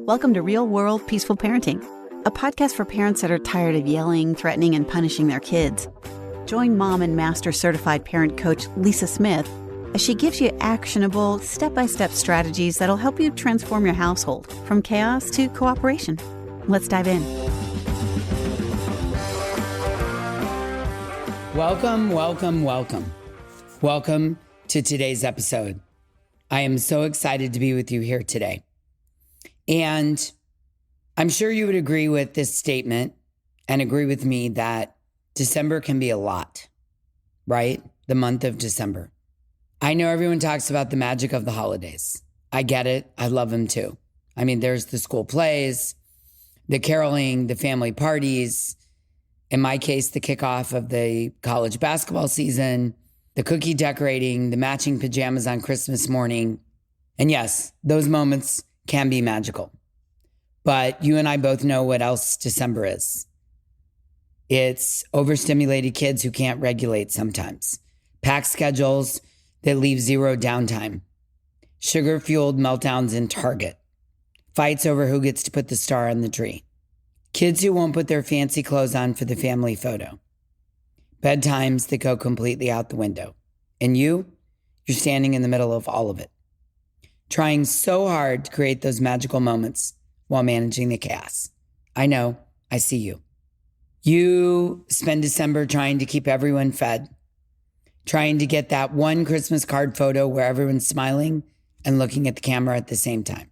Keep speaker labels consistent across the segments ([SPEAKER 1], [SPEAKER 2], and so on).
[SPEAKER 1] Welcome to Real World Peaceful Parenting, a podcast for parents that are tired of yelling, threatening, and punishing their kids. Join mom and master certified parent coach Lisa Smith as she gives you actionable, step-by-step strategies that'll help you transform your household from chaos to cooperation. Let's dive in.
[SPEAKER 2] Welcome to today's episode. I am so excited to be with you here today. And I'm sure you would agree with this statement and agree with me that December can be a lot, right? The month of December. I know everyone talks about the magic of the holidays. I get it. I love them too. I mean, there's the school plays, the caroling, the family parties. In my case, the kickoff of the college basketball season, the cookie decorating, the matching pajamas on Christmas morning. And yes, those moments can be magical. But you and I both know what else December is. It's overstimulated kids who can't regulate sometimes, packed schedules that leave zero downtime, sugar-fueled meltdowns in Target, fights over who gets to put the star on the tree, kids who won't put their fancy clothes on for the family photo, bedtimes that go completely out the window. And you're standing in the middle of all of it, trying so hard to create those magical moments while managing the chaos. I know, I see you. You spend December trying to keep everyone fed, trying to get that one Christmas card photo where everyone's smiling and looking at the camera at the same time.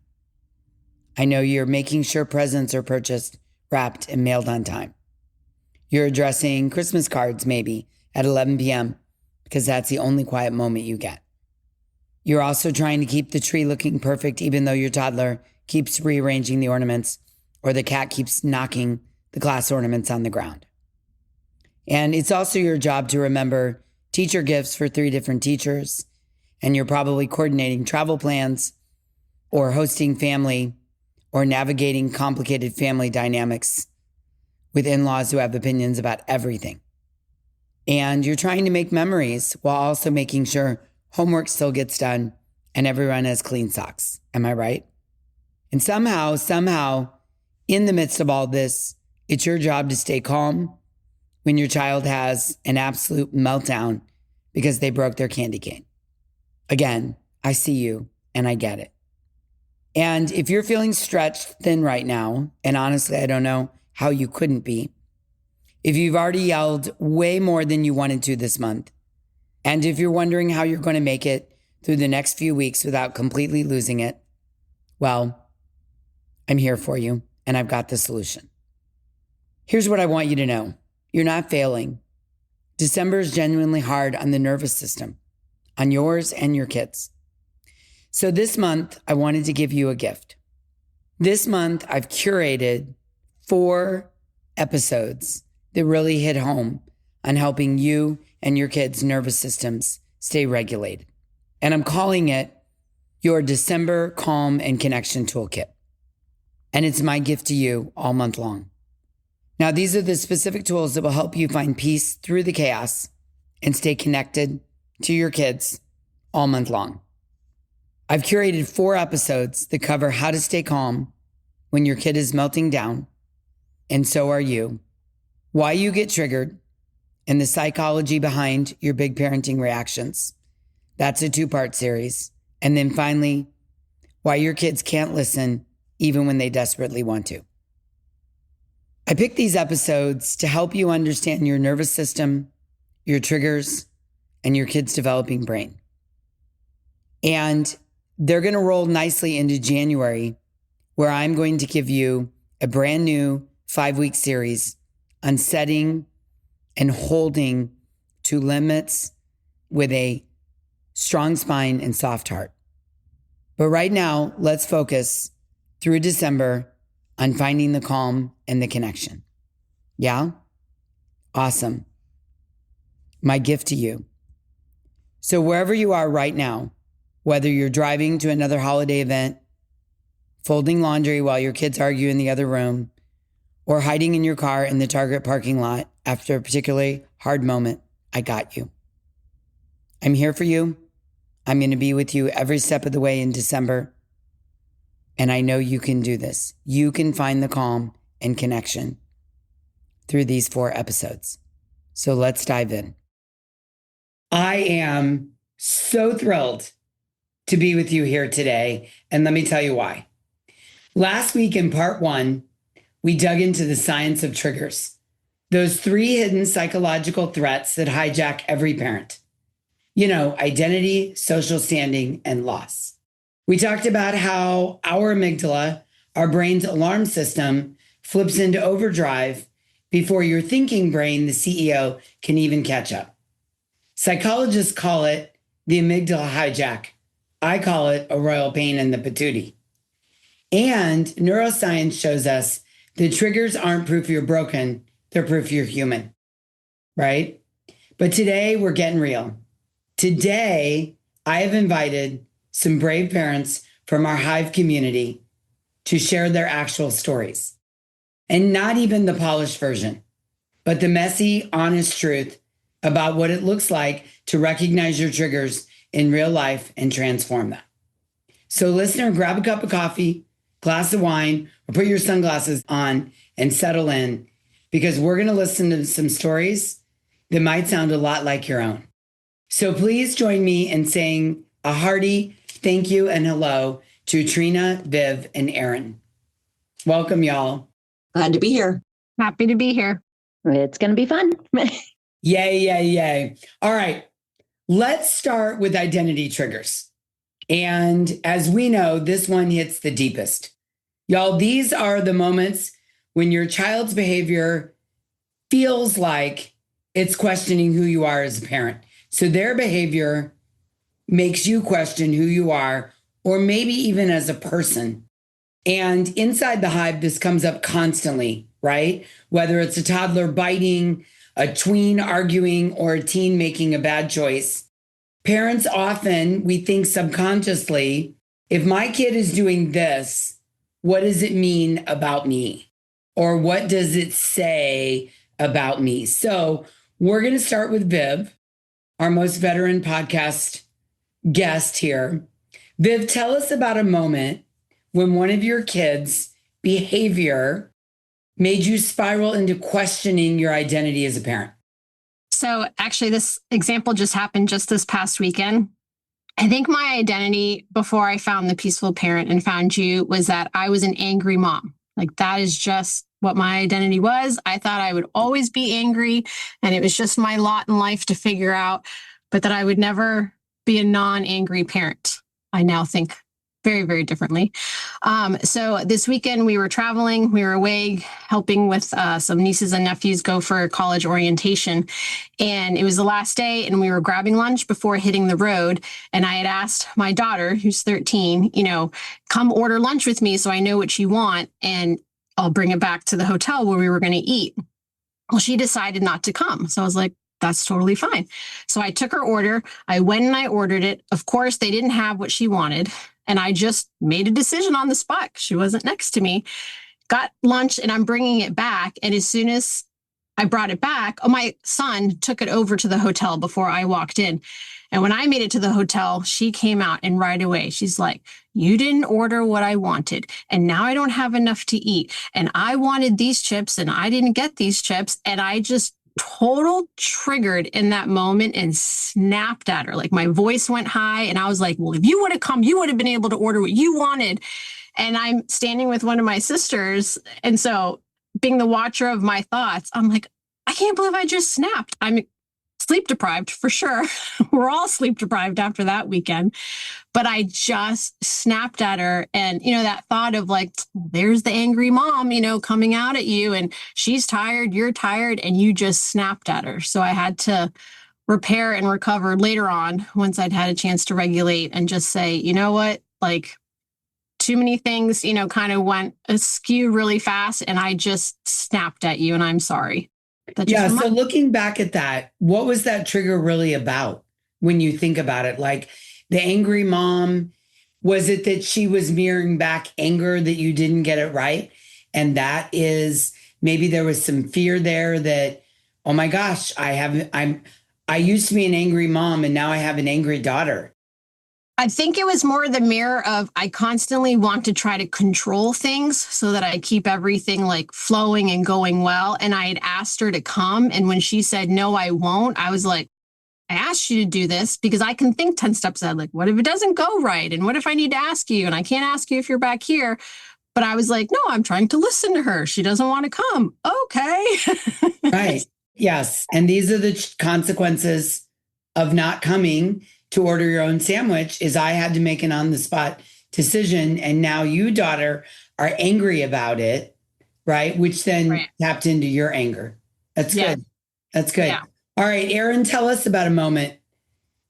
[SPEAKER 2] I know you're making sure presents are purchased, wrapped, and mailed on time. You're addressing Christmas cards maybe at 11 p.m. because that's the only quiet moment you get. You're also trying to keep the tree looking perfect even though your toddler keeps rearranging the ornaments or the cat keeps knocking the glass ornaments on the ground. And it's also your job to remember teacher gifts for 3 different teachers, and you're probably coordinating travel plans or hosting family or navigating complicated family dynamics with in-laws who have opinions about everything. And you're trying to make memories while also making sure homework still gets done and everyone has clean socks. Am I right? And somehow, in the midst of all this, it's your job to stay calm when your child has an absolute meltdown because they broke their candy cane. Again, I see you and I get it. And if you're feeling stretched thin right now, and honestly, I don't know how you couldn't be, if you've already yelled way more than you wanted to this month, and if you're wondering how you're going to make it through the next few weeks without completely losing it, well, I'm here for you and I've got the solution. Here's what I want you to know. You're not failing. December is genuinely hard on the nervous system, on yours and your kids. So this month, I wanted to give you a gift. This month, I've curated 4 episodes that really hit home on helping you and your kids' nervous systems stay regulated. And I'm calling it your December Calm and Connection Toolkit. And it's my gift to you all month long. Now, these are the specific tools that will help you find peace through the chaos and stay connected to your kids all month long. I've curated 4 episodes that cover how to stay calm when your kid is melting down, and so are you, why you get triggered, and the psychology behind your big parenting reactions. That's a 2-part series. And then finally, why your kids can't listen even when they desperately want to. I picked these episodes to help you understand your nervous system, your triggers, and your kid's developing brain. And they're going to roll nicely into January, where I'm going to give you a brand new 5-week series on setting and holding to limits with a strong spine and soft heart. But right now, let's focus through December on finding the calm and the connection. Yeah? Awesome. My gift to you. So wherever you are right now, whether you're driving to another holiday event, folding laundry while your kids argue in the other room, or hiding in your car in the Target parking lot after a particularly hard moment, I got you. I'm here for you. I'm going to be with you every step of the way in December. And I know you can do this. You can find the calm and connection through these 4 episodes. So let's dive in. I am so thrilled to be with you here today. And let me tell you why. Last week in part 1, we dug into the science of triggers, those 3 hidden psychological threats that hijack every parent. Identity, social standing, and loss. We talked about how our amygdala, our brain's alarm system, flips into overdrive before your thinking brain, the CEO, can even catch up. Psychologists call it the amygdala hijack. I call it a royal pain in the patootie. And neuroscience shows us that triggers aren't proof you're broken, they're proof you're human, right? But today we're getting real. Today, I have invited some brave parents from our Hive community to share their actual stories. And not even the polished version, but the messy, honest truth about what it looks like to recognize your triggers in real life and transform them. So listener, grab a cup of coffee, glass of wine, or put your sunglasses on and settle in, because we're going to listen to some stories that might sound a lot like your own. So please join me in saying a hearty thank you and hello to Trina, Viv, and Erin. Welcome, y'all.
[SPEAKER 3] Glad to be here.
[SPEAKER 4] Happy to be here.
[SPEAKER 3] It's going to be fun.
[SPEAKER 2] Yay, yay, yay. All right. Let's start with identity triggers. And as we know, this one hits the deepest. Y'all, these are the moments when your child's behavior feels like it's questioning who you are as a parent. So their behavior makes you question who you are, or maybe even as a person. And inside the Hive, this comes up constantly, right? Whether it's a toddler biting, a tween arguing, or a teen making a bad choice. Parents often, we think subconsciously, if my kid is doing this, what does it mean about me? Or what does it say about me? So we're going to start with Viv, our most veteran podcast guest here. Viv, tell us about a moment when one of your kids' behavior made you spiral into questioning your identity as a parent.
[SPEAKER 4] So actually, this example just happened just this past weekend. I think my identity before I found the peaceful parent and found you was that I was an angry mom. Like that is just what my identity was. I thought I would always be angry and it was just my lot in life to figure out, but that I would never be a non-angry parent. I now think very, very differently. So this weekend we were traveling, we were away helping with some nieces and nephews go for college orientation. And it was the last day and we were grabbing lunch before hitting the road. And I had asked my daughter, who's 13, come order lunch with me so I know what you want and I'll bring it back to the hotel where we were going to eat. Well, she decided not to come. So I was like, that's totally fine. So I took her order. I went and I ordered it. Of course, they didn't have what she wanted. And I just made a decision on the spot. She wasn't next to me. Got lunch and I'm bringing it back. And as soon as I brought it back, my son took it over to the hotel before I walked in. And when I made it to the hotel, she came out and right away, she's like, you didn't order what I wanted. And now I don't have enough to eat. And I wanted these chips and I didn't get these chips. And I just total triggered in that moment and snapped at her. Like my voice went high and I was like, well, if you would have come, you would have been able to order what you wanted. And I'm standing with one of my sisters. And so being the watcher of my thoughts, I'm like, I can't believe I just snapped. I'm sleep deprived for sure. We're all sleep deprived after that weekend. But I just snapped at her. And, that thought of like, there's the angry mom, coming out at you and she's tired, you're tired, and you just snapped at her. So I had to repair and recover later on once I'd had a chance to regulate and just say, you know what, like too many things, kind of went askew really fast and I just snapped at you and I'm sorry.
[SPEAKER 2] Yeah. So looking back at that, what was that trigger really about when you think about it? Like the angry mom, was it that she was mirroring back anger that you didn't get it right? And that is maybe there was some fear there that, oh my gosh, I used to be an angry mom and now I have an angry daughter.
[SPEAKER 4] I think it was more the mirror of I constantly want to try to control things so that I keep everything like flowing and going well. And I had asked her to come. And when she said, no, I won't, I was like, I asked you to do this because I can think 10 steps ahead. Like, what if it doesn't go right? And what if I need to ask you? And I can't ask you if you're back here. But I was like, no, I'm trying to listen to her. She doesn't want to come. Okay.
[SPEAKER 2] Right. Yes. And these are the consequences of not coming to order your own sandwich is I had to make an on the spot decision. And now you, daughter, are angry about it. Right. Which then tapped into your anger. That's good. That's good. Yeah. All right, Erin, tell us about a moment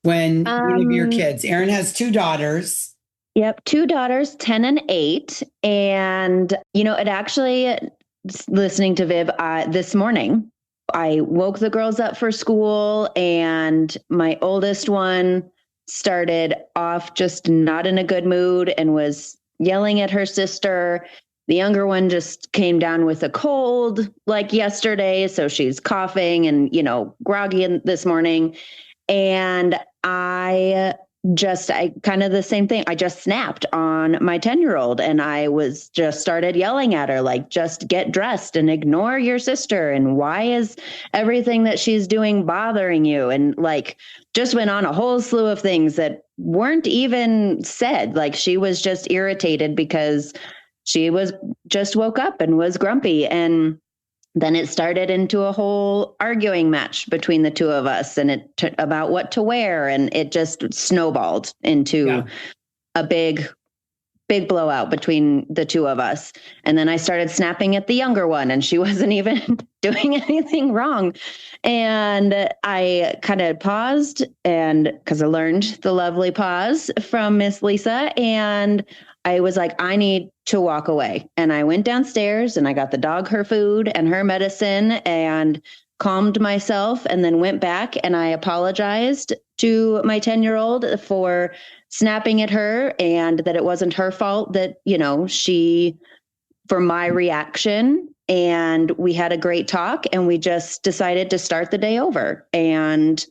[SPEAKER 2] when one of your kids, Erin has 2 daughters.
[SPEAKER 3] Yep. 2 daughters, 10 and 8. And, it actually, listening to Viv this morning, I woke the girls up for school and my oldest one started off just not in a good mood and was yelling at her sister. The younger one just came down with a cold like yesterday. So she's coughing and, groggy this morning. And I kind of the same thing. I just snapped on my 10-year-old and I was just started yelling at her, like, just get dressed and ignore your sister. And why is everything that she's doing bothering you? And like, just went on a whole slew of things that weren't even said. Like she was just irritated because she was just woke up and was grumpy. And then it started into a whole arguing match between the 2 of us and about what to wear. And it just snowballed into a big blowout between the 2 of us. And then I started snapping at the younger one and she wasn't even doing anything wrong. And I kind of paused because I learned the lovely pause from Miss Lisa. And I was like, I need to walk away. And I went downstairs and I got the dog her food and her medicine and calmed myself and then went back and I apologized to my 10-year-old for snapping at her and that it wasn't her fault that, for my reaction. And we had a great talk and we just decided to start the day over. And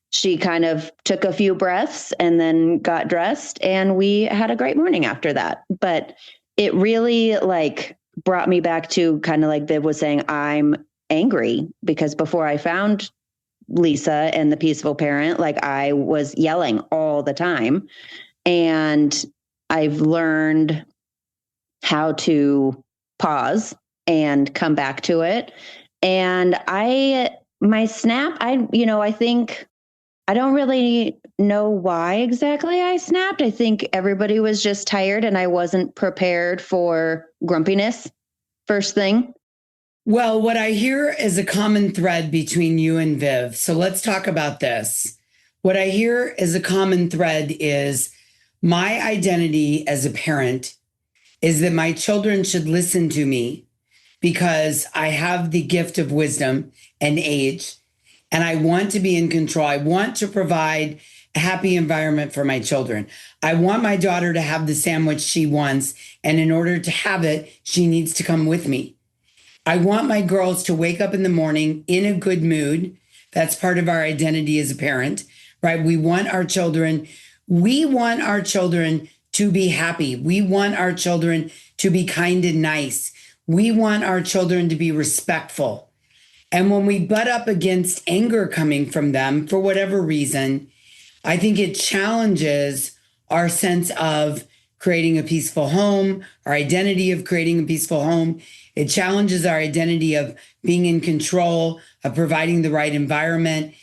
[SPEAKER 3] she kind of took a few breaths and then got dressed and we had a great morning after that. But it really brought me back to kind of like Viv was saying, I'm angry because before I found Lisa and the peaceful parent, I was yelling all the time. And I've learned how to pause and come back to it. And my snap, I think I don't really know why exactly I snapped. I think everybody was just tired and I wasn't prepared for grumpiness first thing.
[SPEAKER 2] Well, what I hear is a common thread between you and Viv. So let's talk about this. What I hear as a common thread is my identity as a parent is that my children should listen to me because I have the gift of wisdom and age. And I want to be in control. I want to provide a happy environment for my children. I want my daughter to have the sandwich she wants. And in order to have it, she needs to come with me. I want my girls to wake up in the morning in a good mood. That's part of our identity as a parent, right? We want our children to be happy. We want our children to be kind and nice. We want our children to be respectful. And when we butt up against anger coming from them for whatever reason, I think it challenges our sense of creating a peaceful home, our identity of creating a peaceful home. It challenges our identity of being in control, of providing the right environment.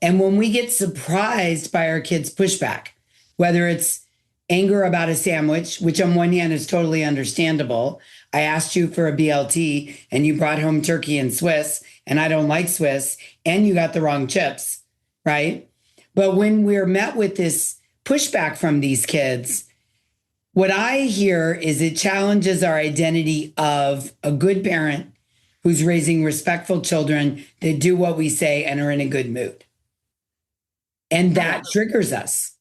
[SPEAKER 2] And when we get surprised by our kids' pushback, whether it's anger about a sandwich, which on one hand is totally understandable. I asked you for a BLT and you brought home turkey and Swiss, and I don't like Swiss, and you got the wrong chips, right? But when we're met with this pushback from these kids, what I hear is it challenges our identity of a good parent who's raising respectful children that do what we say and are in a good mood. And that triggers us.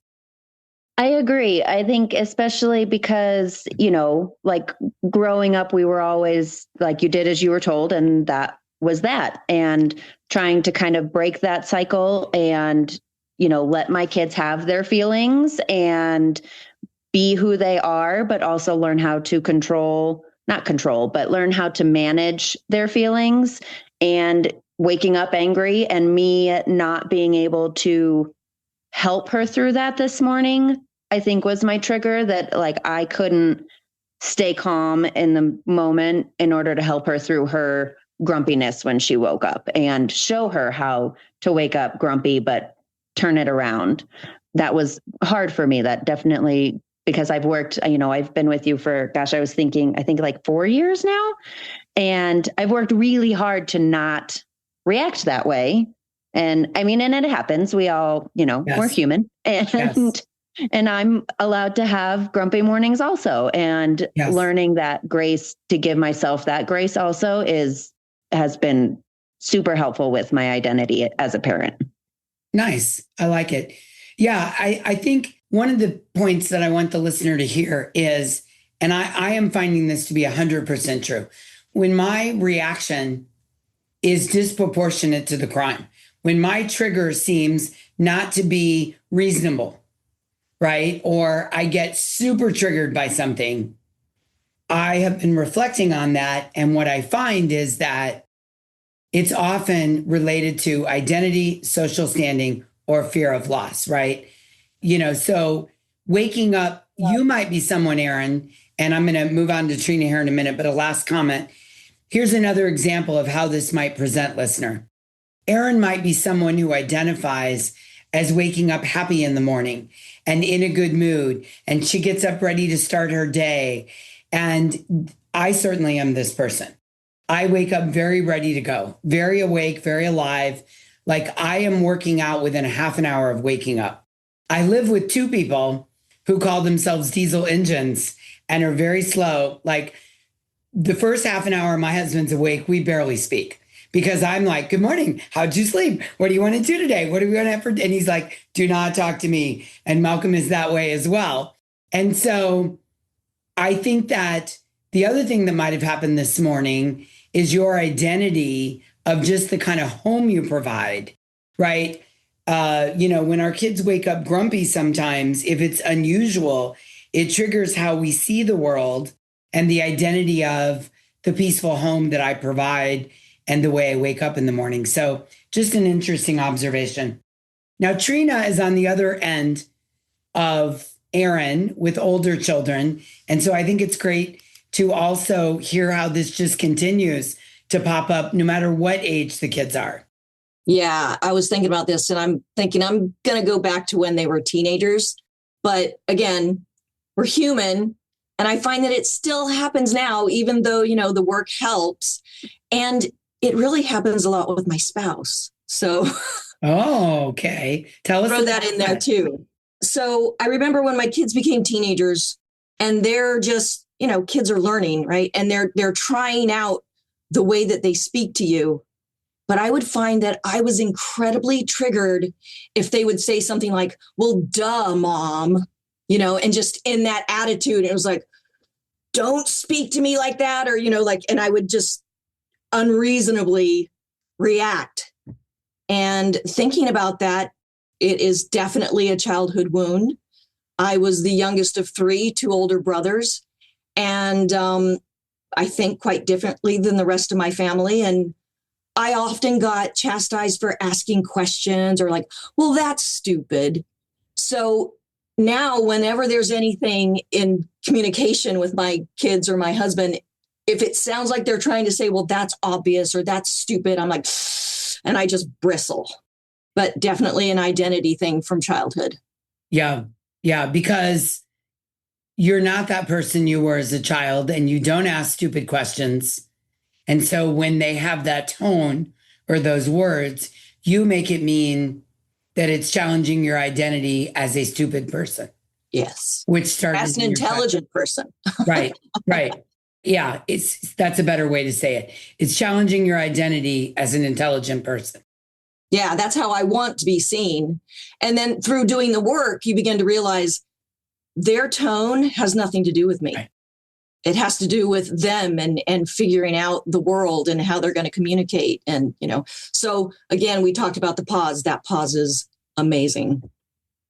[SPEAKER 3] I agree. I think especially because, growing up, we were always like, you did as you were told, and that was that. And trying to kind of break that cycle and let my kids have their feelings and be who they are, but also learn how to not control, but learn how to manage their feelings. And waking up angry and me not being able to help her through that this morning, I think was my trigger, that like I couldn't stay calm in the moment in order to help her through her grumpiness when she woke up and show her how to wake up grumpy, but turn it around. That was hard for me. That definitely, because I've worked, I've been with you for, I think like 4 years now. And I've worked really hard to not react that way. And and it happens. We all, yes. We're human. And yes. And I'm allowed to have grumpy mornings also. And yes. Learning that grace, to give myself that grace also has been super helpful with my identity as a parent.
[SPEAKER 2] Nice. I like it. Yeah. I think one of the points that I want the listener to hear is, and I am finding this to be 100% true, when my reaction is disproportionate to the crime, when my trigger seems not to be reasonable, right? Or I get super triggered by something, I have been reflecting on that. And what I find is that it's often related to identity, social standing, or fear of loss, right? So waking up, you might be someone, Erin, and I'm going to move on to Trina here in a minute, but a last comment. Here's another example of how this might present, listener. Erin might be someone who identifies as waking up happy in the morning and in a good mood, and she gets up ready to start her day. And I certainly am this person. I wake up very ready to go, very awake, very alive. Like I am working out within a half an hour of waking up. I live with two people who call themselves diesel engines and are very slow. Like the first half an hour, my husband's awake, we barely speak. Because I'm like, good morning. How'd you sleep? What do you want to do today? What are we going to have for? And he's like, do not talk to me. And Malcolm is that way as well. And so I think that the other thing that might have happened this morning is your identity of just the kind of home you provide, right? When our kids wake up grumpy sometimes, if it's unusual, it triggers how we see the world and the identity of the peaceful home that I provide and the way I wake up in the morning. So just an interesting observation. Now, Trina is on the other end of Erin with older children. And so I think it's great to also hear how this just continues to pop up no matter what age the kids are.
[SPEAKER 5] Yeah, I was thinking about this and I'm thinking I'm going to go back to when they were teenagers. But again, we're human. And I find that it still happens now, even though, the work helps. And it really happens a lot with my spouse. So,
[SPEAKER 2] oh, okay. Tell us.
[SPEAKER 5] Throw that in there too. So I remember when my kids became teenagers and they're just, kids are learning, right? And they're trying out the way that they speak to you. But I would find that I was incredibly triggered if they would say something like, well, duh, mom, and just in that attitude, it was like, don't speak to me like that. Or, and I would just unreasonably react. And thinking about that, it is definitely a childhood wound. I was the youngest of three, two older brothers. And I think quite differently than the rest of my family. And I often got chastised for asking questions or like, well, that's stupid. So now whenever there's anything in communication with my kids or my husband, if it sounds like they're trying to say, well, that's obvious or that's stupid, I'm like, and I just bristle. But definitely an identity thing from childhood.
[SPEAKER 2] Yeah. Yeah. Because you're not that person you were as a child and you don't ask stupid questions. And so when they have that tone or those words, you make it mean that it's challenging your identity as a stupid person.
[SPEAKER 5] Yes.
[SPEAKER 2] Which started
[SPEAKER 5] as an intelligent person.
[SPEAKER 2] Right. Yeah, that's a better way to say it. It's challenging your identity as an intelligent person.
[SPEAKER 5] Yeah, that's how I want to be seen. And then through doing the work, you begin to realize their tone has nothing to do with me. Right. It has to do with them and figuring out the world and how they're going to communicate. And, so again, we talked about the pause. That pause is amazing.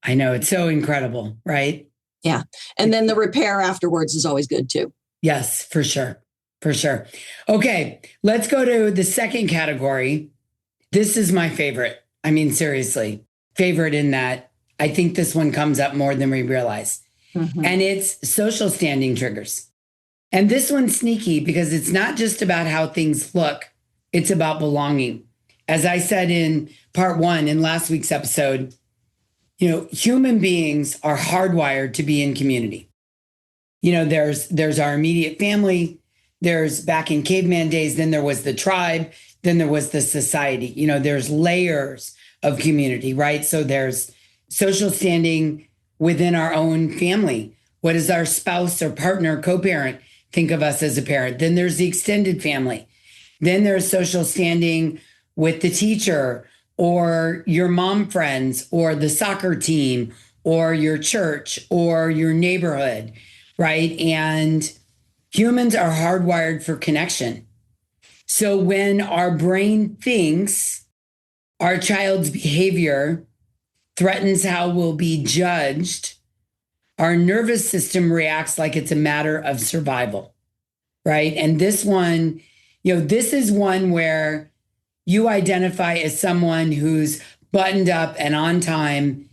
[SPEAKER 2] I know, it's so incredible, right?
[SPEAKER 5] Yeah. And then the repair afterwards is always good too.
[SPEAKER 2] Yes, for sure. For sure. Okay, let's go to the second category. This is my favorite. I mean, seriously, favorite in that I think this one comes up more than we realize.
[SPEAKER 5] Mm-hmm.
[SPEAKER 2] And it's social standing triggers. And this one's sneaky because it's not just about how things look, it's about belonging. As I said in part 1 in last week's episode, human beings are hardwired to be in community. There's our immediate family. There's back in caveman days, then there was the tribe, then there was the society. There's layers of community, right? So there's social standing within our own family. What does our spouse or partner, co-parent think of us as a parent? Then there's the extended family. Then there's social standing with the teacher or your mom friends or the soccer team or your church or your neighborhood, right? And humans are hardwired for connection. So when our brain thinks our child's behavior threatens how we'll be judged, our nervous system reacts like it's a matter of survival, right? And this one, this is one where you identify as someone who's buttoned up and on time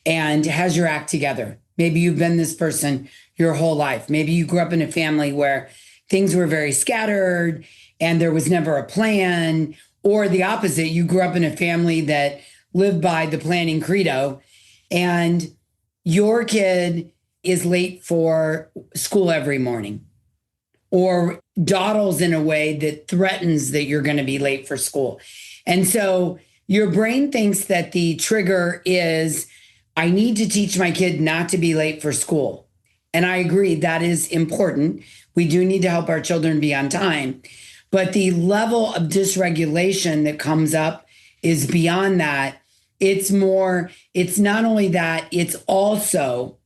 [SPEAKER 2] and has your act together. Maybe you've been this person your whole life. Maybe you grew up in a family where things were very scattered and there was never a plan, or the opposite, you grew up in a family that lived by the planning credo and your kid is late for school every morning or dawdles in a way that threatens that you're going to be late for school. And so your brain thinks that the trigger is, I need to teach my kid not to be late for school. And I agree, that is important. We do need to help our children be on time. But the level of dysregulation that comes up is beyond that. It's not only that, it's also,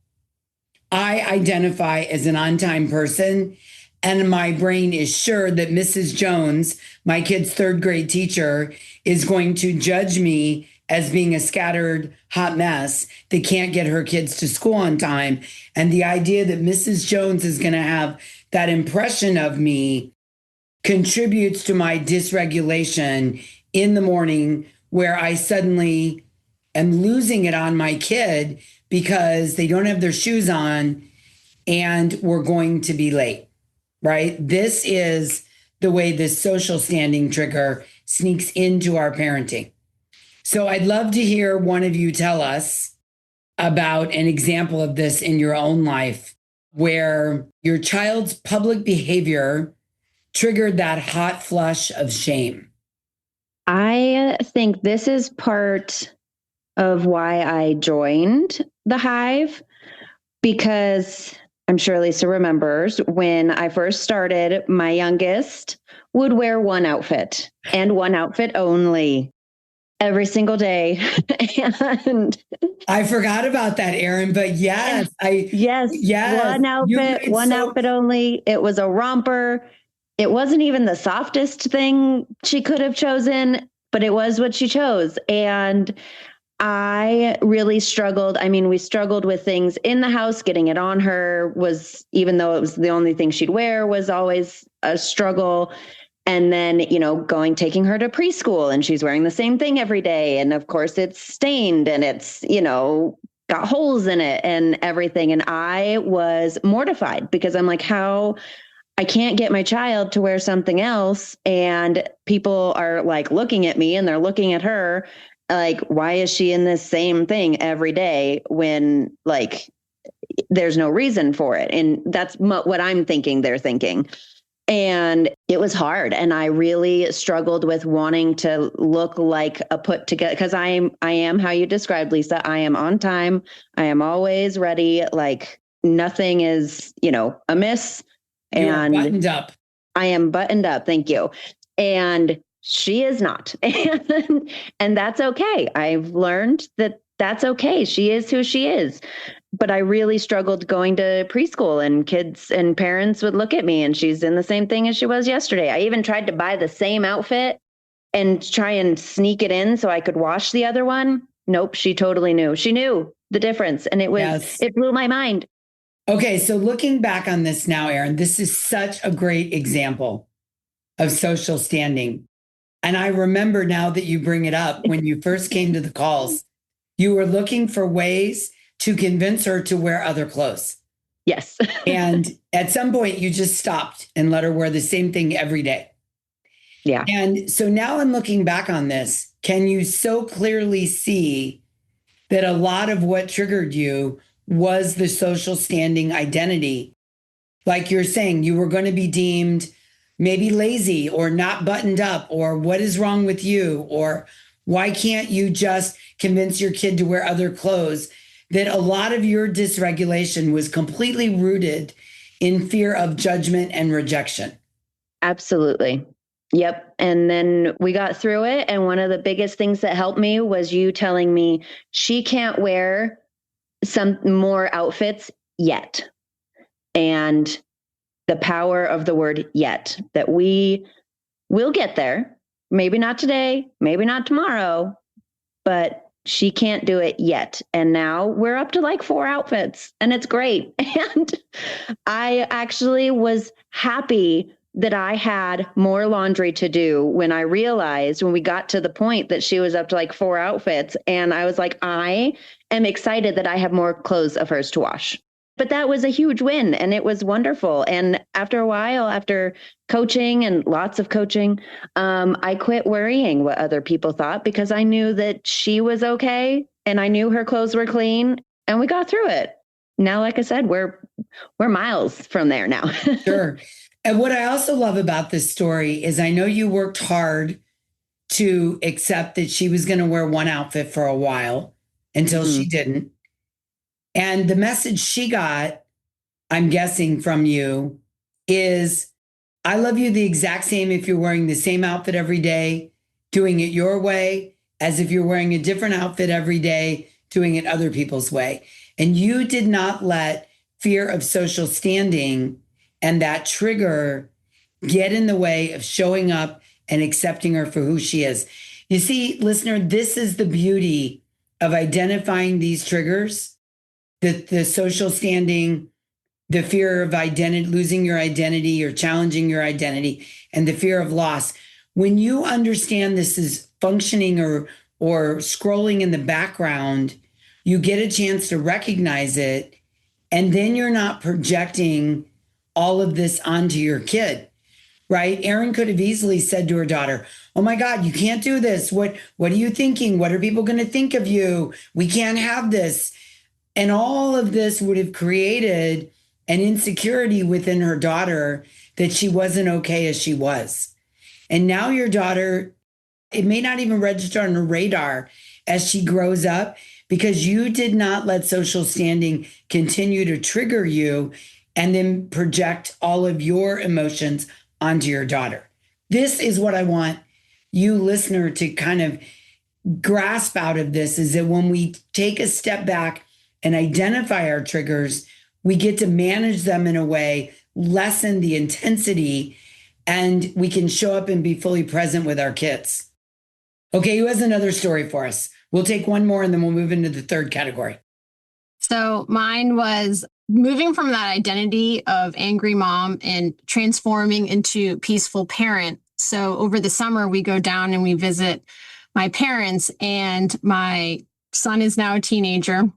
[SPEAKER 2] I identify as an on-time person, and my brain is sure that Mrs. Jones, my kid's third grade teacher, is going to judge me as being a scattered hot mess that can't get her kids to school on time. And the idea that Mrs. Jones is going to have that impression of me contributes to my dysregulation in the morning, where I suddenly am losing it on my kid because they don't have their shoes on and we're going to be late, right? This is the way this social standing trigger sneaks into our parenting. So I'd love to hear one of you tell us about an example of this in your own life where your child's public behavior triggered that hot flush of shame.
[SPEAKER 3] I think this is part of why I joined the Hive, because I'm sure Lisa remembers when I first started, my youngest would wear one outfit and one outfit only every single day. And
[SPEAKER 2] I forgot about that, Erin, but yes,
[SPEAKER 3] yes, one outfit only. It was a romper. It wasn't even the softest thing she could have chosen, but it was what she chose. And I really struggled. I mean, we struggled with things in the house. Getting it on her was, even though it was the only thing she'd wear, was always a struggle. And then, taking her to preschool and she's wearing the same thing every day. And of course it's stained and it's, got holes in it and everything. And I was mortified because I'm like, how I can't get my child to wear something else. And people are like looking at me and they're looking at her like, why is she in this same thing every day when there's no reason for it? And that's what I'm thinking they're thinking. And it was hard. And I really struggled with wanting to look like a put together, because I am how you described, Lisa. I am on time. I am always ready. Like nothing is, amiss.
[SPEAKER 2] You
[SPEAKER 3] and
[SPEAKER 2] are buttoned up.
[SPEAKER 3] I am buttoned up. Thank you. And she is not. And that's okay. I've learned that that's okay. She is who she is. But I really struggled going to preschool, and kids and parents would look at me and she's in the same thing as she was yesterday. I even tried to buy the same outfit and try and sneak it in so I could wash the other one. Nope. She totally knew. She knew the difference. And it blew my mind.
[SPEAKER 2] Okay. So looking back on this now, Erin, this is such a great example of social standing. And I remember now that you bring it up, when you first came to the calls, you were looking for ways to convince her to wear other clothes.
[SPEAKER 3] Yes.
[SPEAKER 2] And at some point you just stopped and let her wear the same thing every day.
[SPEAKER 3] Yeah.
[SPEAKER 2] And so now in looking back on this, can you so clearly see that a lot of what triggered you was the social standing identity? Like you're saying, you were going to be deemed maybe lazy or not buttoned up, or what is wrong with you? Or why can't you just convince your kid to wear other clothes? That a lot of your dysregulation was completely rooted in fear of judgment and rejection.
[SPEAKER 3] Absolutely. Yep. And then we got through it. And one of the biggest things that helped me was you telling me she can't wear some more outfits yet. And the power of the word yet, that we will get there. Maybe not today, maybe not tomorrow, but she can't do it yet. And now we're up to like 4 outfits and it's great. And I actually was happy that I had more laundry to do when I realized, when we got to the point that she was up to like 4 outfits. And I was like, I am excited that I have more clothes of hers to wash. But that was a huge win and it was wonderful. And after a while, after coaching and lots of coaching, I quit worrying what other people thought, because I knew that she was okay and I knew her clothes were clean and we got through it. Now, like I said, we're miles from there now.
[SPEAKER 2] Sure. And what I also love about this story is I know you worked hard to accept that she was going to wear one outfit for a while until she didn't. And the message she got, I'm guessing from you, is I love you the exact same if you're wearing the same outfit every day, doing it your way, as if you're wearing a different outfit every day, doing it other people's way. And you did not let fear of social standing and that trigger get in the way of showing up and accepting her for who she is. You see, listener, this is the beauty of identifying these triggers. The social standing, the fear of identity, losing your identity or challenging your identity, and the fear of loss. When you understand this is functioning or scrolling in the background, you get a chance to recognize it, and then you're not projecting all of this onto your kid, right? Erin could have easily said to her daughter, "Oh my God, you can't do this. What are you thinking? What are people going to think of you? We can't have this." And all of this would have created an insecurity within her daughter that she wasn't okay as she was. And now your daughter, it may not even register on her radar as she grows up, because you did not let social standing continue to trigger you and then project all of your emotions onto your daughter. This is what I want you, listener, to kind of grasp out of this, is that when we take a step back and identify our triggers, we get to manage them in a way, lessen the intensity, and we can show up and be fully present with our kids. Okay, who has another story for us? We'll take one more and then we'll move into the third category.
[SPEAKER 4] So mine was moving from that identity of angry mom and transforming into peaceful parent. So over the summer, we go down and we visit my parents, and my son is now a teenager.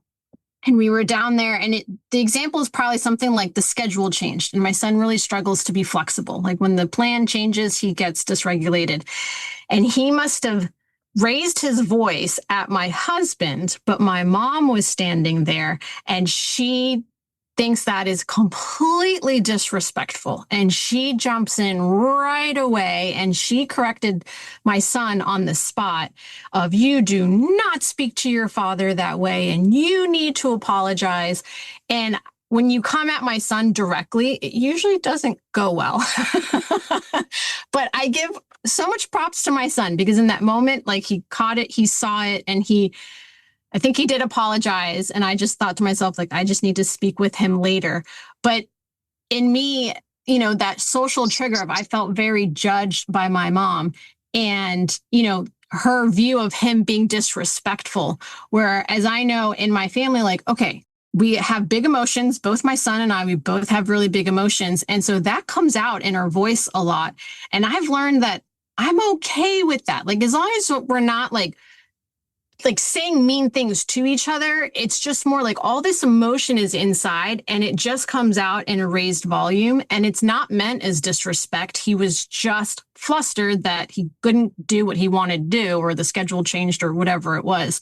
[SPEAKER 4] And we were down there, and the example is probably something like the schedule changed. And my son really struggles to be flexible. Like when the plan changes, he gets dysregulated. And he must have raised his voice at my husband, but my mom was standing there, and she thinks that is completely disrespectful. And she jumps in right away and she corrected my son on the spot of, "You do not speak to your father that way and you need to apologize." And when you come at my son directly, it usually doesn't go well. But I give so much props to my son, because in that moment, like, he caught it, he saw it, and I think he did apologize. And I just thought to myself, like, I just need to speak with him later. But in me, that social trigger of, I felt very judged by my mom. And, her view of him being disrespectful. Whereas I know in my family, like, okay, we have big emotions. Both my son and I, we both have really big emotions. And so that comes out in our voice a lot. And I've learned that I'm okay with that. Like, as long as we're not like saying mean things to each other, it's just more like all this emotion is inside and it just comes out in a raised volume, and it's not meant as disrespect. He was just flustered that he couldn't do what he wanted to do, or the schedule changed, or whatever it was.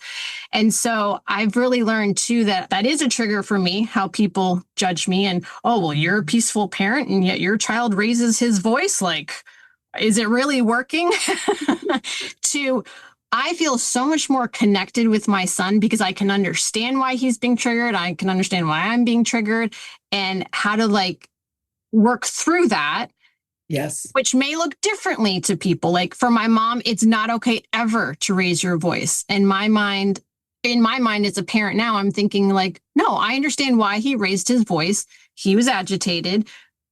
[SPEAKER 4] And so I've really learned too that that is a trigger for me, how people judge me and, oh, well, you're a peaceful parent and yet your child raises his voice. Like, is it really working? To I feel so much more connected with my son because I can understand why he's being triggered. I can understand why I'm being triggered and how to like work through that.
[SPEAKER 2] Yes.
[SPEAKER 4] Which may look differently to people. Like for my mom, it's not okay ever to raise your voice. In my mind as a parent now, I'm thinking like, no, I understand why he raised his voice. He was agitated.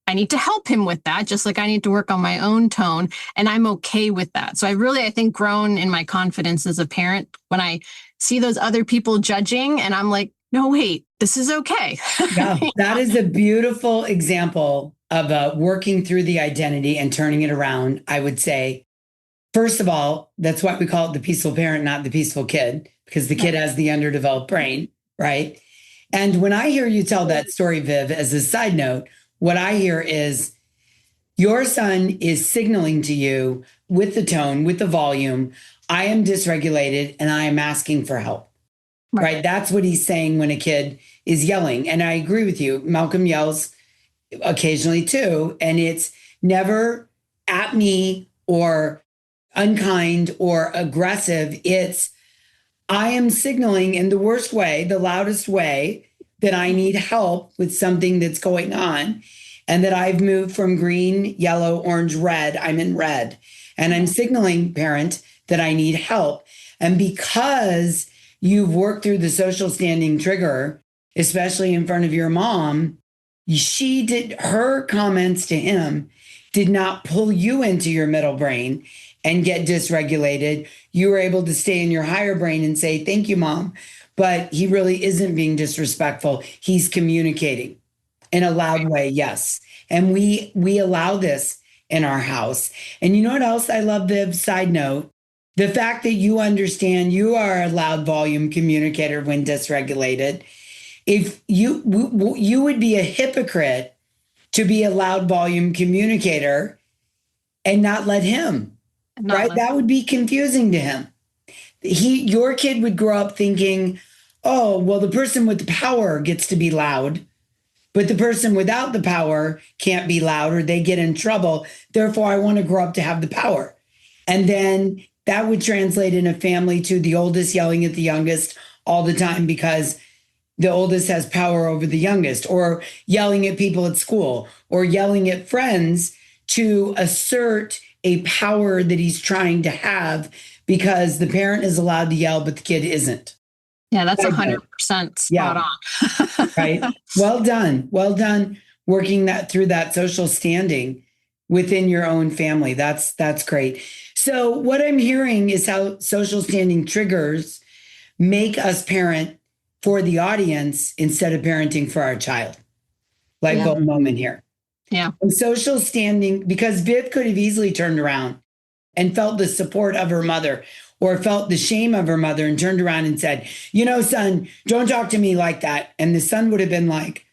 [SPEAKER 4] I need to help him with that, just like I need to work on my own tone. And I'm okay with that. So I think, grown in my confidence as a parent when I see those other people judging and I'm like, no, wait, this is okay.
[SPEAKER 2] Yeah, that is a beautiful example of working through the identity and turning it around. I would say, first of all, that's why we call it the peaceful parent, not the peaceful kid, because the kid has the underdeveloped brain, right? And when I hear you tell that story, Viv, as a side note, what I hear is your son is signaling to you with the tone, with the volume, I am dysregulated and I am asking for help, right? That's what he's saying when a kid is yelling. And I agree with you. Malcolm yells occasionally too. And it's never at me or unkind or aggressive. It's, I am signaling in the worst way, the loudest way, that I need help with something that's going on, and that I've moved from green, yellow, orange, red. I'm in red. And I'm signaling, parent, that I need help. And because you've worked through the social standing trigger, especially in front of your mom, her comments to him did not pull you into your middle brain and get dysregulated. You were able to stay in your higher brain and say, thank you, Mom. But he really isn't being disrespectful. He's communicating in a loud way. Yes. And we allow this in our house. And you know what else I love, Viv? Side note, the fact that you understand you are a loud volume communicator when dysregulated. If you would be a hypocrite to be a loud volume communicator and not let him, right? That would be confusing to him. Your kid would grow up thinking, oh, well, the person with the power gets to be loud, but the person without the power can't be loud or they get in trouble. Therefore, I want to grow up to have the power. And then that would translate in a family to the oldest yelling at the youngest all the time because the oldest has power over the youngest, or yelling at people at school, or yelling at friends to assert a power that he's trying to have because the parent is allowed to yell, but the kid isn't.
[SPEAKER 4] Yeah, that's 100% spot on.
[SPEAKER 2] Right. Well done. Well done working that through that social standing within your own family. That's great. So what I'm hearing is how social standing triggers make us parent for the audience instead of parenting for our child. Light bulb moment here.
[SPEAKER 4] Yeah.
[SPEAKER 2] And social standing, because Viv could have easily turned around and felt the support of her mother or felt the shame of her mother and turned around and said, you know, son, don't talk to me like that. And the son would have been like,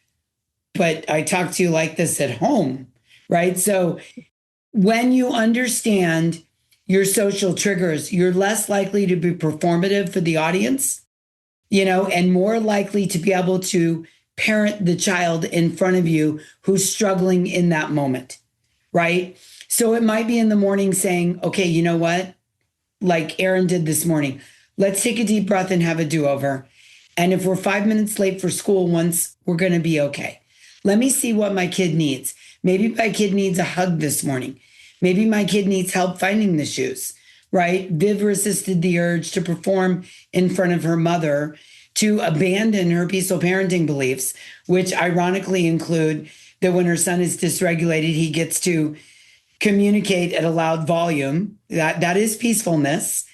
[SPEAKER 2] but I talk to you like this at home, right? So when you understand your social triggers, you're less likely to be performative for the audience, you know, and more likely to be able to parent the child in front of you who's struggling in that moment, right? So it might be in the morning saying, okay, you know what? Like Aaron did this morning, let's take a deep breath and have a do-over. And if we're 5 minutes late for school once, we're going to be okay. Let me see what my kid needs. Maybe my kid needs a hug this morning. Maybe my kid needs help finding the shoes, right? Viv resisted the urge to perform in front of her mother, to abandon her peaceful parenting beliefs, which ironically include that when her son is dysregulated, he gets to communicate at a loud volume. That is peacefulness.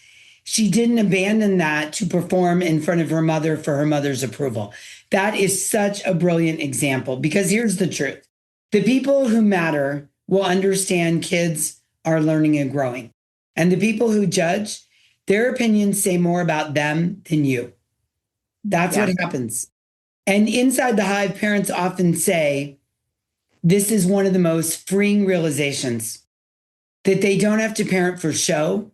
[SPEAKER 2] she didn't abandon that to perform in front of her mother for her mother's approval. That is such a brilliant example, because here's the truth. The people who matter will understand kids are learning and growing. And the people who judge, their opinions say more about them than you. That's what happens. And inside the Hive, parents often say, this is one of the most freeing realizations, that they don't have to parent for show,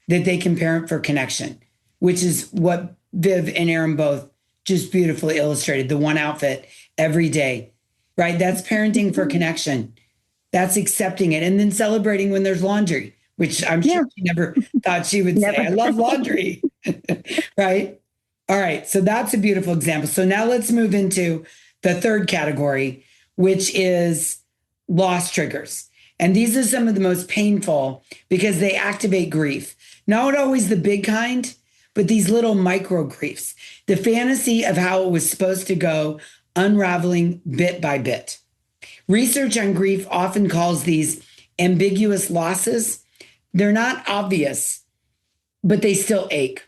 [SPEAKER 2] that they can parent for connection, which is what Viv and Aaron both just beautifully illustrated. The one outfit every day, right? That's parenting for connection. That's accepting it. And then celebrating when there's laundry, which I'm sure she never thought she would say. I love laundry, right? All right. So that's a beautiful example. So now let's move into the third category, which is loss triggers. And these are some of the most painful because they activate grief. Not always the big kind, but these little micro griefs. The fantasy of how it was supposed to go, unraveling bit by bit. Research on grief often calls these ambiguous losses. They're not obvious, but they still ache.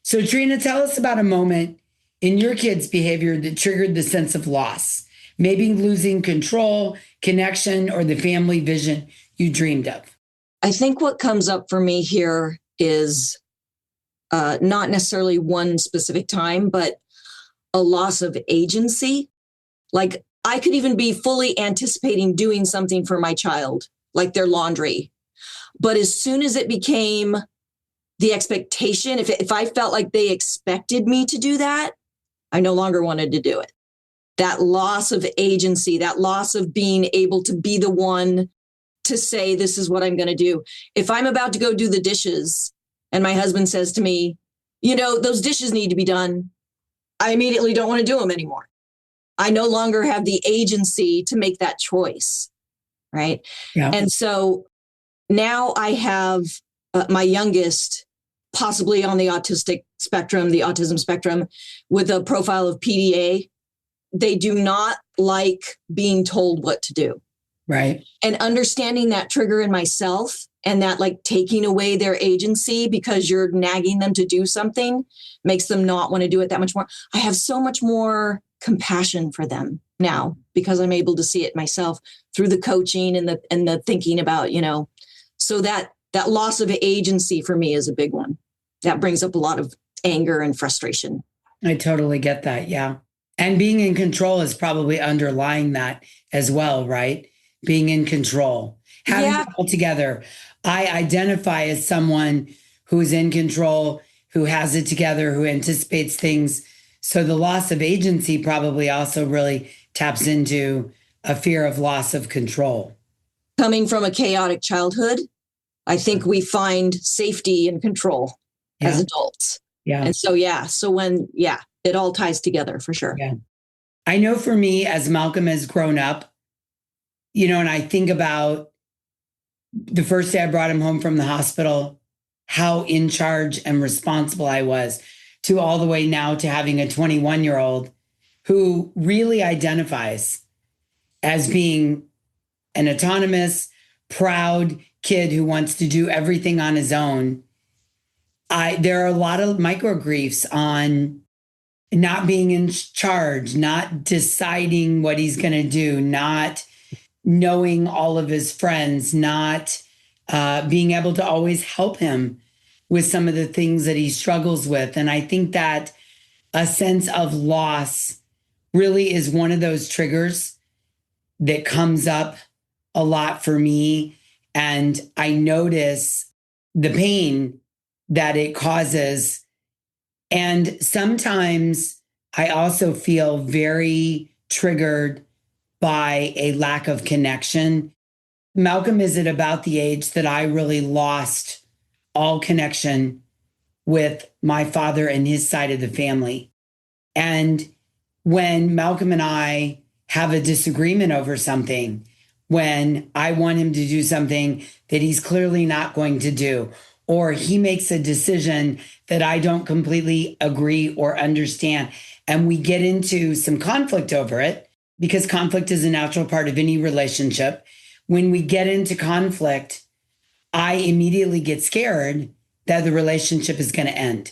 [SPEAKER 2] So Trina, tell us about a moment in your kid's behavior that triggered the sense of loss. Maybe losing control, connection, or the family vision you dreamed of.
[SPEAKER 5] I think what comes up for me here is not necessarily one specific time, but a loss of agency. Like I could even be fully anticipating doing something for my child, like their laundry. But as soon as it became the expectation, if I felt like they expected me to do that, I no longer wanted to do it. That loss of agency, that loss of being able to be the one to say, this is what I'm going to do. If I'm about to go do the dishes and my husband says to me, you know, those dishes need to be done, I immediately don't want to do them anymore. I no longer have the agency to make that choice. Right. Yeah. And so now I have my youngest possibly on the autism spectrum with a profile of PDA. They do not like being told what to do.
[SPEAKER 2] Right.
[SPEAKER 5] And understanding that trigger in myself and that like taking away their agency because you're nagging them to do something makes them not want to do it that much more. I have so much more compassion for them now because I'm able to see it myself through the coaching and the thinking about, you know, so that loss of agency for me is a big one. That brings up a lot of anger and frustration.
[SPEAKER 2] I totally get that. Yeah. And being in control is probably underlying that as well, right? Being in control, having it all together. I identify as someone who's in control, who has it together, who anticipates things. So the loss of agency probably also really taps into a fear of loss of control.
[SPEAKER 5] Coming from a chaotic childhood, I think we find safety and control as adults.
[SPEAKER 2] Yeah.
[SPEAKER 5] And so, it all ties together for sure.
[SPEAKER 2] Yeah. I know for me, as Malcolm has grown up, you know, and I think about the first day I brought him home from the hospital, how in charge and responsible I was, to all the way now to having a 21-year-old who really identifies as being an autonomous, proud kid who wants to do everything on his own. There are a lot of micro griefs on not being in charge, not deciding what he's going to do, not knowing all of his friends, not being able to always help him with some of the things that he struggles with. And I think that a sense of loss really is one of those triggers that comes up a lot for me. And I notice the pain that it causes. And sometimes I also feel very triggered by a lack of connection. Malcolm is at about the age that I really lost all connection with my father and his side of the family. And when Malcolm and I have a disagreement over something, when I want him to do something that he's clearly not going to do, or he makes a decision that I don't completely agree or understand, and we get into some conflict over it, because conflict is a natural part of any relationship. When we get into conflict, I immediately get scared that the relationship is going to end.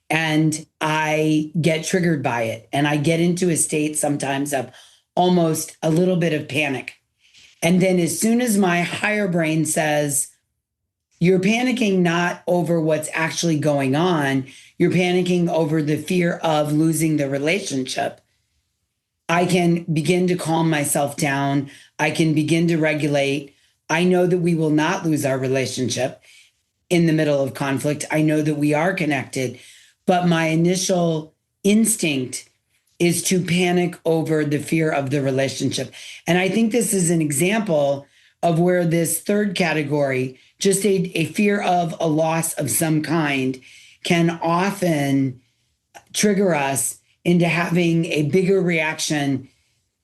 [SPEAKER 2] And I get triggered by it. And I get into a state sometimes of almost a little bit of panic. And then as soon as my higher brain says, you're panicking not over what's actually going on, you're panicking over the fear of losing the relationship, I can begin to calm myself down. I can begin to regulate. I know that we will not lose our relationship in the middle of conflict. I know that we are connected, but my initial instinct is to panic over the fear of the relationship. And I think this is an example of where this third category, just a fear of a loss of some kind, can often trigger us into having a bigger reaction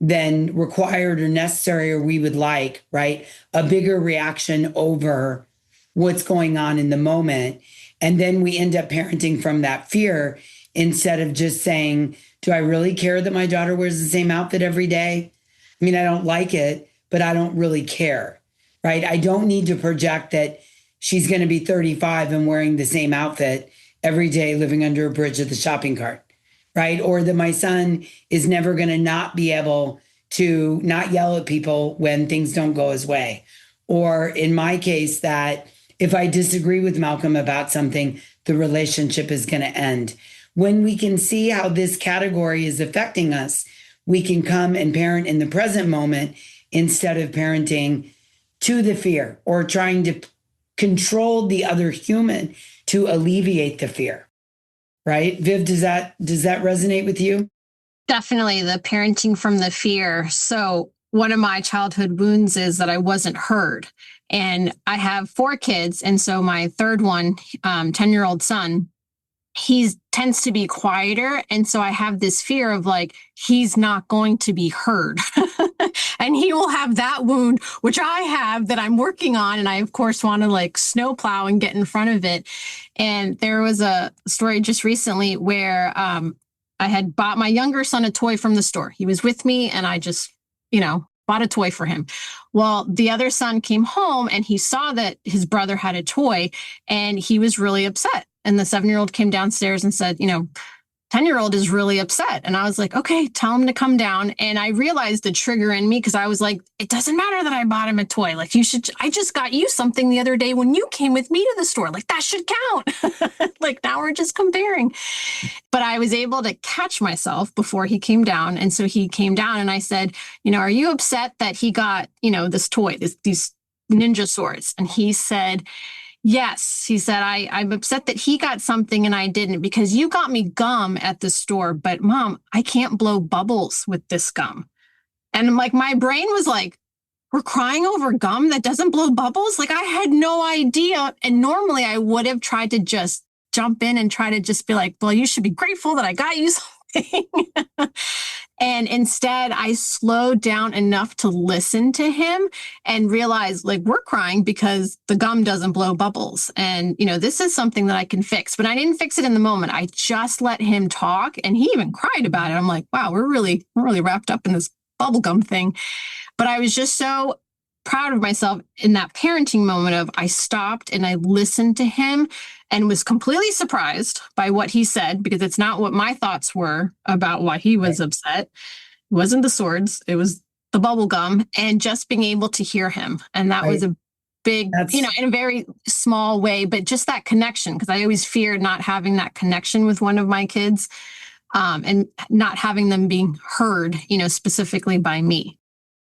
[SPEAKER 2] than required or necessary or we would like, right? A bigger reaction over what's going on in the moment. And then we end up parenting from that fear instead of just saying, do I really care that my daughter wears the same outfit every day? I mean, I don't like it, but I don't really care, right? I don't need to project that she's going to be 35 and wearing the same outfit every day, living under a bridge at the shopping cart, right? Or that my son is never going to not be able to not yell at people when things don't go his way. Or in my case, that if I disagree with Malcolm about something, the relationship is going to end. When we can see how this category is affecting us, we can come and parent in the present moment instead of parenting to the fear or trying to control the other human to alleviate the fear. Right? Viv, does that resonate with you?
[SPEAKER 4] Definitely the parenting from the fear. So one of my childhood wounds is that I wasn't heard. And I have 4 kids. And so my third one, 10-year-old son, he tends to be quieter. And so I have this fear of like, he's not going to be heard. And he will have that wound, which I have that I'm working on. And I, of course, want to like snowplow and get in front of it. And there was a story just recently where I had bought my younger son a toy from the store. He was with me and I just, bought a toy for him. Well, the other son came home and he saw that his brother had a toy and he was really upset. And the 7-year-old came downstairs and said, 10-year-old is really upset. And I was like, okay, tell him to come down. And I realized the trigger in me because I was like, it doesn't matter that I bought him a toy. Like I just got you something the other day when you came with me to the store. Like that should count. Like now we're just comparing. But I was able to catch myself before he came down. And so he came down and I said, are you upset that he got, this toy, these ninja swords? And he said, yes. He said, I'm upset that he got something and I didn't because you got me gum at the store, but Mom, I can't blow bubbles with this gum. And like, my brain was like, we're crying over gum that doesn't blow bubbles? Like I had no idea. And normally I would have tried to just jump in and try to just be like, well, you should be grateful that I got you something. And instead, I slowed down enough to listen to him and realize like we're crying because the gum doesn't blow bubbles. And, this is something that I can fix. But I didn't fix it in the moment. I just let him talk and he even cried about it. I'm like, wow, we're really wrapped up in this bubblegum thing. But I was just so proud of myself in that parenting moment of I stopped and I listened to him and was completely surprised by what he said, because it's not what my thoughts were about why he was upset. It wasn't the swords, it was the bubble gum, and just being able to hear him. And that was a big, in a very small way, but just that connection, because I always feared not having that connection with one of my kids and not having them being heard, specifically by me.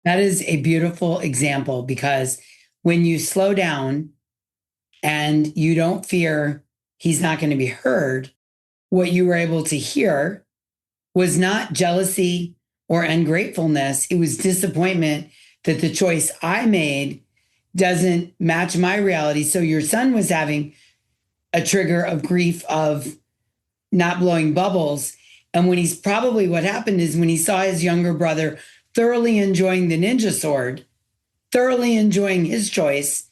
[SPEAKER 2] That is a beautiful example, because when you slow down and you don't fear he's not going to be heard, what you were able to hear was not jealousy or ungratefulness. It was disappointment that the choice I made doesn't match my reality. So your son was having a trigger of grief of not blowing bubbles. And what happened is when he saw his younger brother thoroughly enjoying the ninja sword, thoroughly enjoying his choice,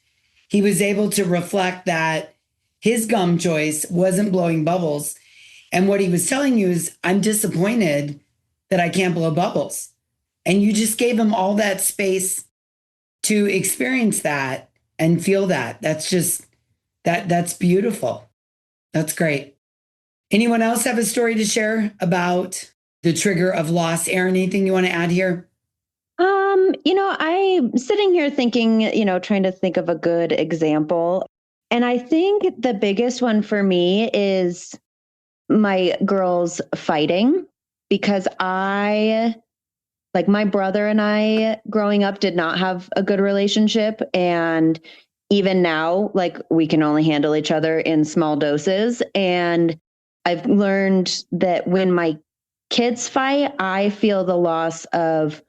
[SPEAKER 2] he was able to reflect that his gum choice wasn't blowing bubbles. And what he was telling you is, I'm disappointed that I can't blow bubbles. And you just gave him all that space to experience that and feel that. That's That's beautiful. That's great. Anyone else have a story to share about the trigger of loss? Erin, anything you want to add here?
[SPEAKER 3] I'm sitting here thinking, trying to think of a good example. And I think the biggest one for me is my girls fighting, because my brother and I growing up did not have a good relationship. And even now, we can only handle each other in small doses. And I've learned that when my kids fight, I feel the loss of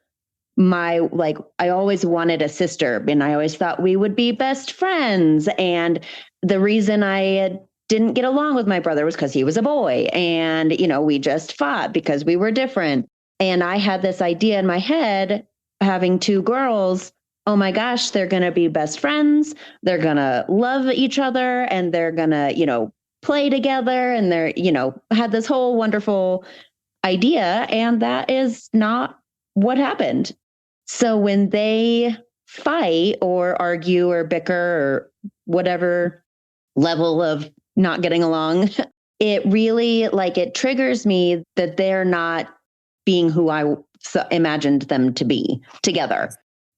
[SPEAKER 3] I always wanted a sister, and I always thought we would be best friends. And the reason I didn't get along with my brother was because he was a boy, and, we just fought because we were different. And I had this idea in my head, having two girls, oh my gosh, they're going to be best friends. They're going to love each other, and they're going to, play together. And they're, had this whole wonderful idea. And that is not what happened. So when they fight or argue or bicker or whatever level of not getting along, it really it triggers me that they're not being who I imagined them to be together.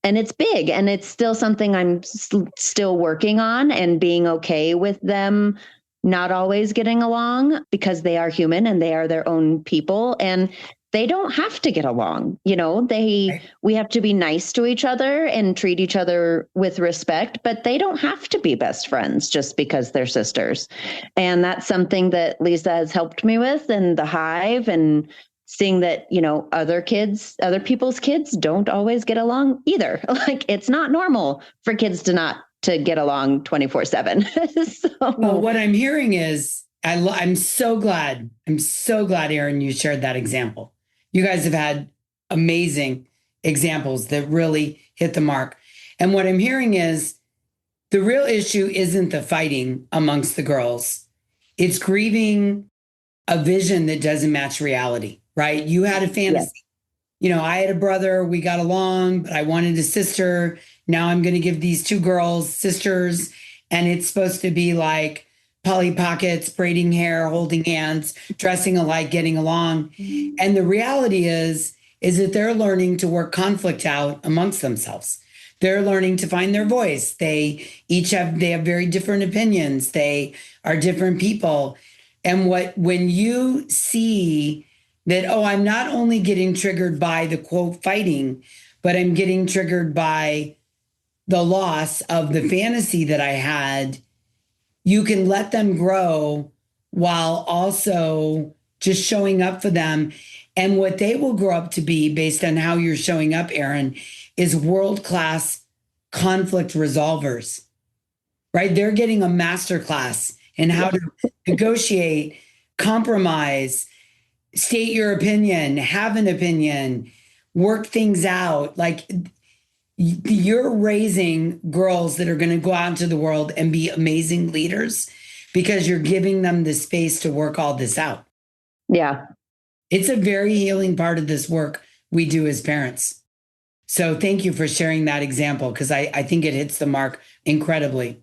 [SPEAKER 3] And it's big, and it's still something I'm still working on, and being okay with them not always getting along, because they are human and they are their own people. And they don't have to get along. We have to be nice to each other and treat each other with respect, but they don't have to be best friends just because they're sisters. And that's something that Lisa has helped me with in the Hive, and seeing that, other people's kids don't always get along either. It's not normal for kids to get along 24/7. So,
[SPEAKER 2] well, what I'm hearing is, I'm so glad, Erin, you shared that example. You guys have had amazing examples that really hit the mark. And what I'm hearing is, the real issue isn't the fighting amongst the girls. It's grieving a vision that doesn't match reality, right? You had a fantasy. Yes. I had a brother, we got along, but I wanted a sister. Now I'm going to give these two girls sisters, and it's supposed to be like Polly Pockets, braiding hair, holding hands, dressing alike, getting along. And the reality is that they're learning to work conflict out amongst themselves. They're learning to find their voice. They have very different opinions. They are different people. And when you see that, I'm not only getting triggered by the quote fighting, but I'm getting triggered by the loss of the fantasy that I had, you can let them grow while also just showing up for them. And what they will grow up to be, based on how you're showing up, Erin, is world-class conflict resolvers, right? They're getting a master class in how to negotiate, compromise, state your opinion, have an opinion, work things out. You're raising girls that are going to go out into the world and be amazing leaders, because you're giving them the space to work all this out.
[SPEAKER 3] Yeah.
[SPEAKER 2] It's a very healing part of this work we do as parents. So thank you for sharing that example, because I think it hits the mark incredibly.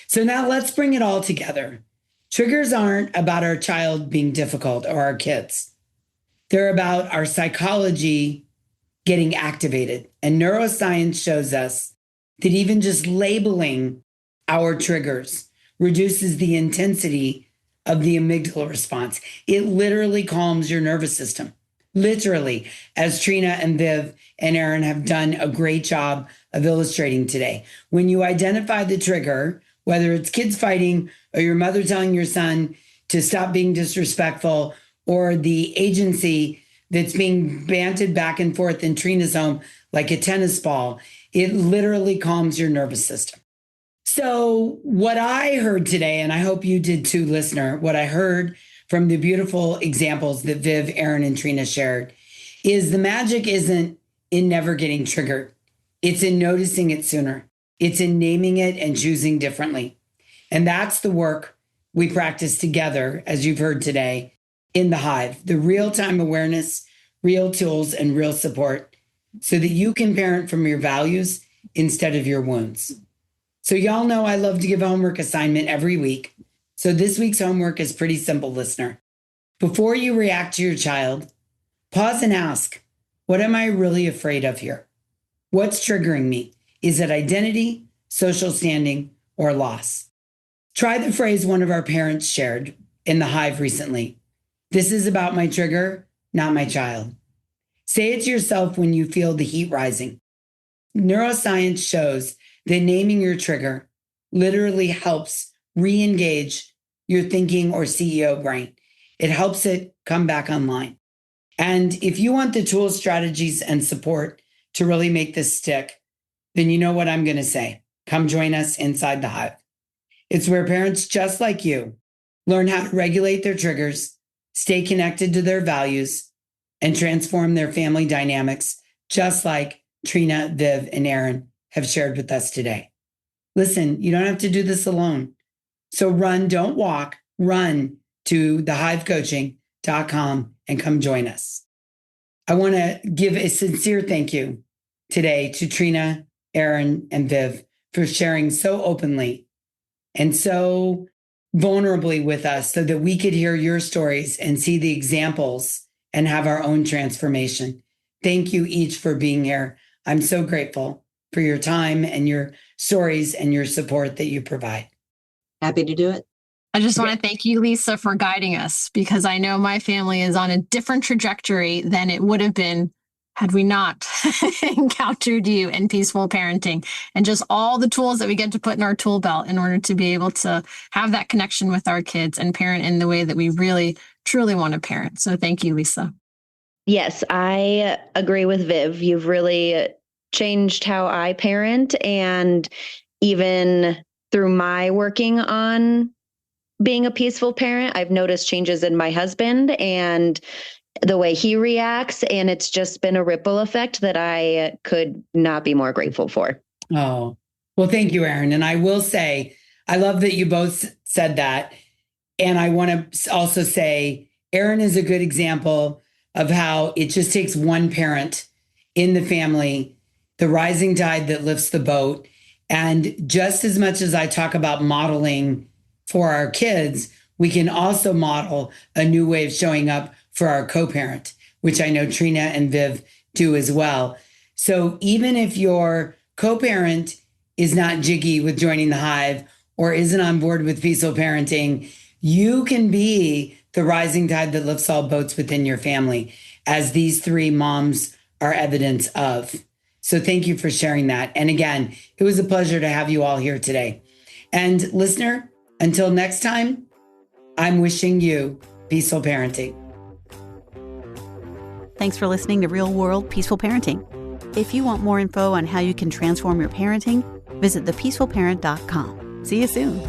[SPEAKER 2] So now let's bring it all together. Triggers aren't about our child being difficult or our kids. They're about our psychology getting activated. And neuroscience shows us that even just labeling our triggers reduces the intensity of the amygdala response. It literally calms your nervous system. Literally, as Trina and Viv and Erin have done a great job of illustrating today. When you identify the trigger, whether it's kids fighting or your mother telling your son to stop being disrespectful, or the agency that's being banted back and forth in Trina's home like a tennis ball, it literally calms your nervous system. So what I heard today, and I hope you did too, listener, what I heard from the beautiful examples that Viv, Erin, and Trina shared, is the magic isn't in never getting triggered. It's in noticing it sooner. It's in naming it and choosing differently. And that's the work we practice together, as you've heard today, in the Hive, the real-time awareness, real tools, and real support, so that you can parent from your values instead of your wounds. So y'all know I love to give a homework assignment every week. So this week's homework is pretty simple, listener. Before you react to your child, pause and ask, what am I really afraid of here? What's triggering me? Is it identity, social standing, or loss? Try the phrase one of our parents shared in the Hive recently. This is about my trigger, not my child. Say it to yourself when you feel the heat rising. Neuroscience shows that naming your trigger literally helps re-engage your thinking or CEO brain. It helps it come back online. And if you want the tools, strategies, and support to really make this stick, then you know what I'm going to say. Come join us inside the Hive. It's where parents just like you learn how to regulate their triggers, stay connected to their values, and transform their family dynamics, just like Trina, Viv, and Aaron have shared with us today. Listen, you don't have to do this alone. So run, don't walk, run to thehivecoaching.com and come join us. I want to give a sincere thank you today to Trina, Aaron, and Viv for sharing so openly and so vulnerably with us so that we could hear your stories and see the examples and have our own transformation. Thank you each for being here. I'm so grateful for your time and your stories and your support that you provide.
[SPEAKER 5] Happy to do it.
[SPEAKER 4] I just want to thank you, Lisa, for guiding us, because I know my family is on a different trajectory than it would have been had we not encountered you in peaceful parenting, and just all the tools that we get to put in our tool belt in order to be able to have that connection with our kids and parent in the way that we really, truly want to parent. So thank you, Lisa.
[SPEAKER 3] Yes, I agree with Viv. You've really changed how I parent, and even through my working on being a peaceful parent, I've noticed changes in my husband and the way he reacts. And it's just been a ripple effect that I could not be more grateful for.
[SPEAKER 2] Oh, well, thank you, Aaron. And I will say, I love that you both said that. And I want to also say, Aaron is a good example of how it just takes one parent in the family, the rising tide that lifts the boat. And just as much as I talk about modeling for our kids, we can also model a new way of showing up for our co-parent, which I know Trina and Viv do as well. So even if your co-parent is not jiggy with joining the Hive or isn't on board with peaceful parenting, you can be the rising tide that lifts all boats within your family, as these three moms are evidence of. So thank you for sharing that. And again, it was a pleasure to have you all here today. And listener, until next time, I'm wishing you peaceful parenting.
[SPEAKER 1] Thanks for listening to Real World Peaceful Parenting. If you want more info on how you can transform your parenting, visit thepeacefulparent.com. See you soon.